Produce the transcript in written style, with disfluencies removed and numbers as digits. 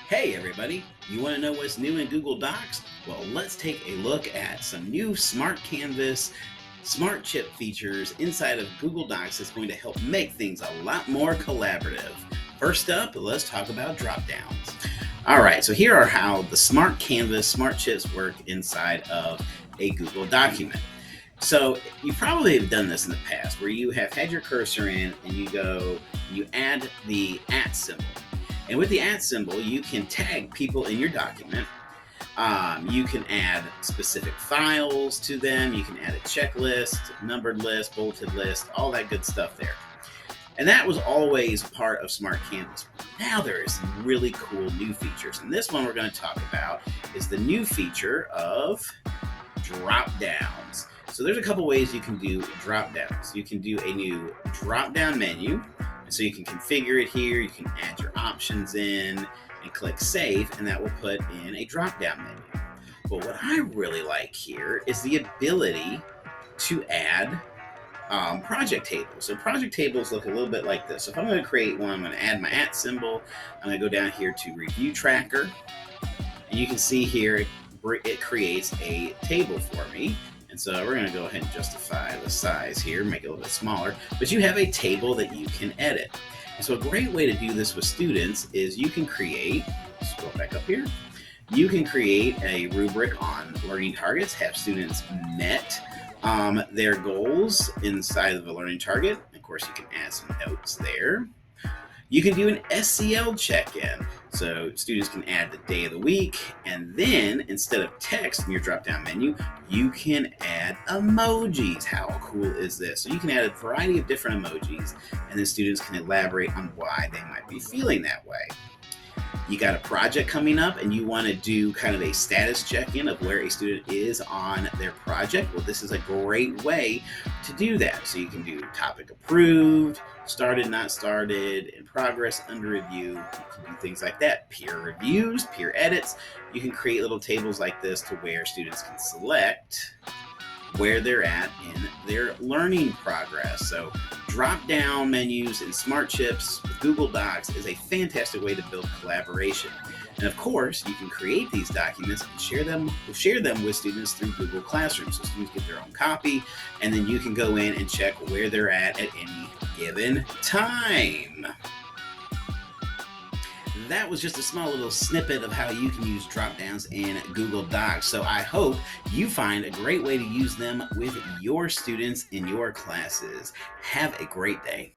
Hey everybody, you want to know what's new in Google Docs? Well, let's take a look at some new Smart Canvas, Smart Chip features inside of Google Docs that's going to help make things a lot more collaborative. First up, let's talk about drop-downs. All right, so here are how the Smart Canvas, Smart Chips work inside of a Google document. So you probably have done this in the past where you have had your cursor in and you add the @ symbol. And with the @ symbol, you can tag people in your document. You can add specific files to them. You can add a checklist, numbered list, bulleted list, all that good stuff there. And that was always part of Smart Canvas. Now there is some really cool new features. And this one we're going to talk about is the new feature of drop downs. So there's a couple ways you can do drop downs. You can do a new drop down menu. So you can configure it here. You can add your options in and click save, and that will put in a drop down menu. But what I really like here is the ability to add project tables. So project tables look a little bit like this. So if I'm going to create one, I'm going to add my @ symbol. I'm going to go down here to review tracker. And you can see here it creates a table for me. And so we're going to go ahead and justify the size here, make it a little bit smaller. But you have a table that you can edit. And so a great way to do this with students is you can create, scroll back up here, you can create a rubric on learning targets, have students met their goals inside of a learning target. Of course, you can add some notes there. You can do an SEL check-in. So students can add the day of the week, and then instead of text in your drop-down menu, you can add emojis. How cool is this? So you can add a variety of different emojis, and then students can elaborate on why they might be feeling that way. You got a project coming up and you want to do kind of a status check-in of where a student is on their project. Well, this is a great way to do that. So you can do topic approved, started, not started, in progress, under review. You can do things like that. Peer reviews, peer edits. You can create little tables like this to where students can select where they're at in their learning progress. So drop-down menus and Smart Chips with Google Docs is a fantastic way to build collaboration. And of course, you can create these documents and share them with students through Google Classroom. So students get their own copy, and then you can go in and check where they're at any given time. That was just a small little snippet of how you can use drop downs in Google Docs. So I hope you find a great way to use them with your students in your classes. Have a great day.